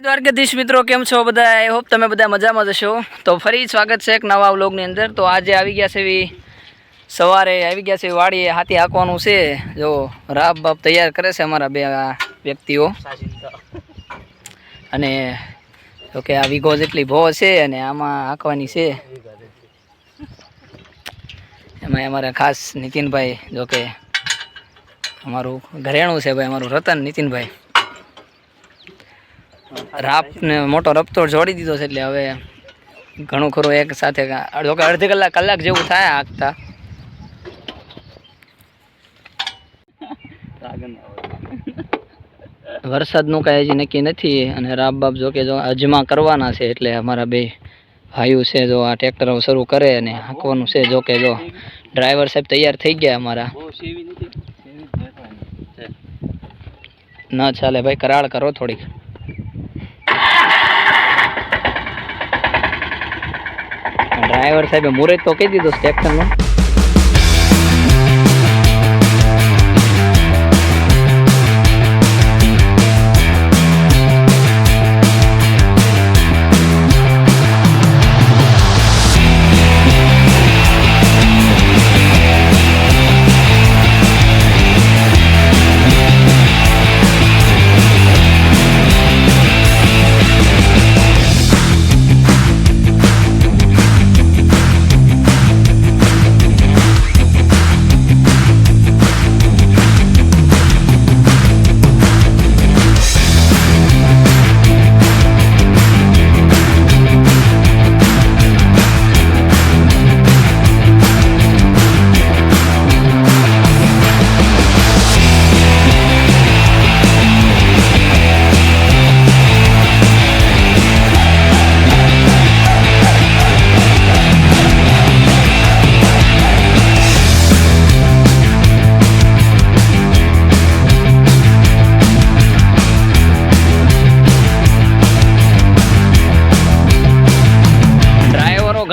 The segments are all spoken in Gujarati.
દ્વારકાધીશ મિત્રો, કેમ છો બધા? આઈ હોપ તમે બધા મજામાં જ હશો। તો ફરી સ્વાગત છે એક નવા વ્લોગની અંદર। તો આજે આવી ગયા છે સવારે આવી ગયા છે વાડીએ, હાથી હાંકવાનું છે। જો રાબ બાપ તૈયાર કરે છે અમારા બે વ્યક્તિઓ, અને તો કે આ વીઘો જેટલી ભો છે અને આમાં હાંકવાની છે। એમાં અમારા ખાસ નીતિનભાઈ, જો કે અમારું ઘરેણું છે ભાઈ, અમારું રતન નીતિનભાઈ। રાપ ને મોટો રપતો જોડી દીધો છે, એટલે હવે ઘણું ખરું એક સાથે અડધી કલાક જેવું થાય હાંકતા। વરસાદનું કાંઈ હજી નક્કી નથી, અને રાપ બાપ જો કે જો અજમા કરવાના છે, એટલે અમારા બે ભાઈઓ છે જો આ ટ્રેક્ટર શરૂ કરે અને હાંકવાનું છે। જો કે જો ડ્રાઈવર સાહેબ તૈયાર થઈ ગયા અમારા। ના ચાલે ભાઈ, કરાળ કરો થોડીક। ડ્રાઈવર સાહેબે મુહૂર્ત તો કહી દીધું ટ્રેક્ટરનું।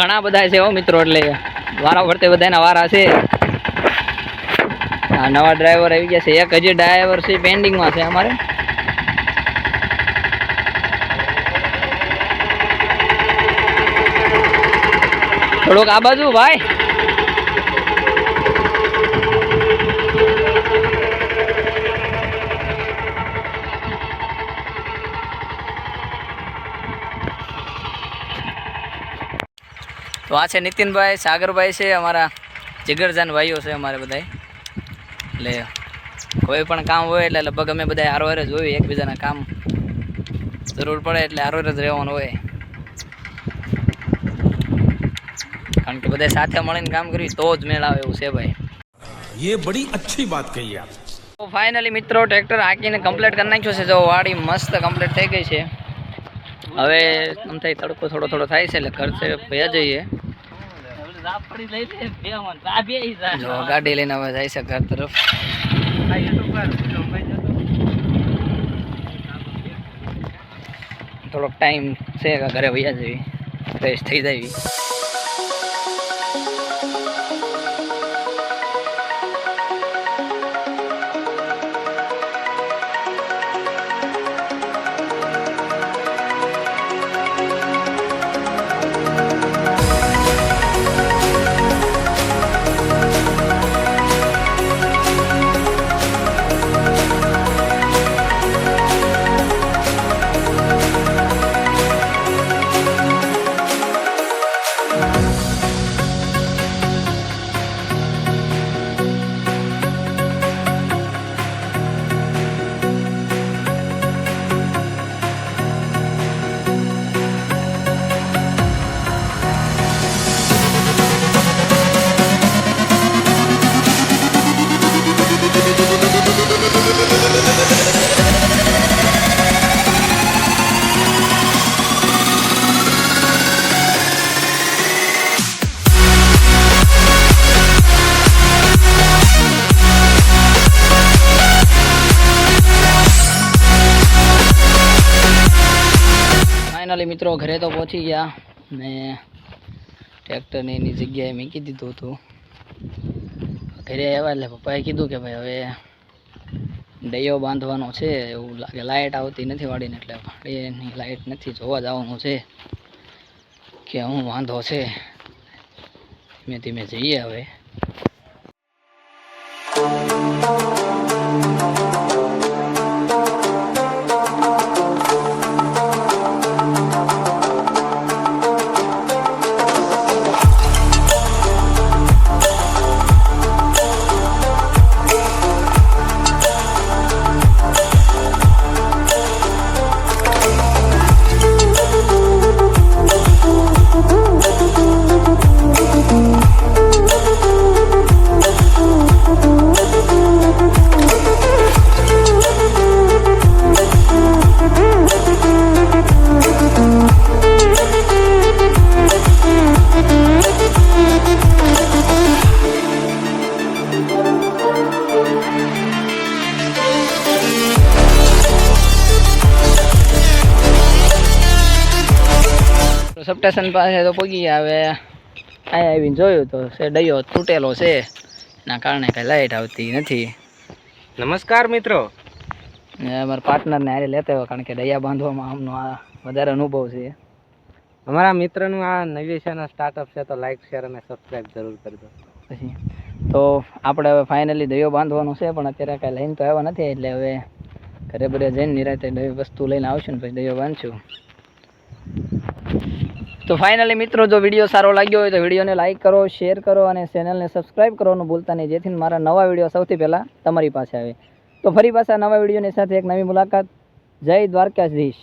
ઘણા બધા છે હો મિત્રો, એટલે વારા વરતે બધાના વારા છે। આ નવા ડ્રાઈવર આવી ગયા છે, એક હજી ડ્રાઈવર છે પેન્ડિંગમાં છે અમારે। થોડુંક આ બાજુ ભાઈ। તો આ છે નીતિનભાઈ, સાગરભાઈ છે, અમારા જીગરજાન ભાઈઓ છે અમારે બધા। એટલે કોઈ પણ કામ હોય એટલે લગભગ અમે બધા હારો હારે જ હોય, એકબીજાના કામ જરૂર પડે એટલે હારો હારે જ રહેવાનું હોય, કારણ કે બધા સાથે મળીને કામ કરવી તો જ મેળ આવે એવું છે ભાઈ। ये बड़ी अच्छी बात कही आप। તો ફાઇનલી મિત્રો ટ્રેક્ટર હાંકીને કમ્પ્લીટ કરી નાખ્યું છે। જો વાડી મસ્ત કમ્પ્લીટ થઈ ગઈ છે। હવે આમ થાય તડકો થોડો થોડો થાય છે, એટલે ઘર તરફ ભયા જઈએ। જો ગાડી લઈને હવે જાય છે ઘર તરફ। થોડોક ટાઈમ છે ઘરે ભયા જઈએ, ફ્રેશ થઈ જાય। ફાઇનલી મિત્રો ઘરે તો પહોંચી ગયા ને ટ્રેક્ટરને એની જગ્યાએ મૂકી દીધું હતું। ઘરે આવ્યા એટલે પપ્પાએ કીધું કે ભાઈ હવે ડૈયો બાંધવાનો છે એવું લાગે. લાઇટ આવતી નથી વાડીને એટલે વાડીની લાઇટ નથી, જોવા જવાનું છે કે હું વાંધો છે. ધીમે ધીમે જઈએ હવે. સબસ્ટેશન પાસે તો પગી આવે. અહીંયા આવીને જોયું તો ડૈયો તૂટેલો છે, એના કારણે કાંઈ લાઇટ આવતી નથી. નમસ્કાર મિત્રો. ને અમારા પાર્ટનરને હારે લેતા હોય, કારણ કે ડૈયા બાંધવામાં આમનો આ વધારે અનુભવ છે. અમારા મિત્રનું આ નવી ચેનલ સ્ટાર્ટઅપ છે, તો લાઈક શેર અને સબસ્ક્રાઇબ જરૂર કરજો. પછી તો આપણે હવે ફાઇનલી દરિયો બાંધવાનો છે, પણ અત્યારે કાંઈ લઈને તો આવ્યા નથી, એટલે હવે ઘરે બધે જઈને નિરાતે વસ્તુ લઈને આવશું ને પછી દરિયો બાંધશું. તો ફાઇનલી મિત્રો, જો વિડીયો સારો લાગ્યો હોય તો વિડીયોને લાઇક કરો, શેર કરો અને ચેનલને સબસ્ક્રાઈબ કરવાનું ભૂલતા નહીં, જેથી મારા નવા વિડીયો સૌથી પહેલાં તમારી પાસે આવે. તો ફરી પાછા નવા વિડીયોની સાથે એક નવી મુલાકાત. જય દ્વારકાધીશ.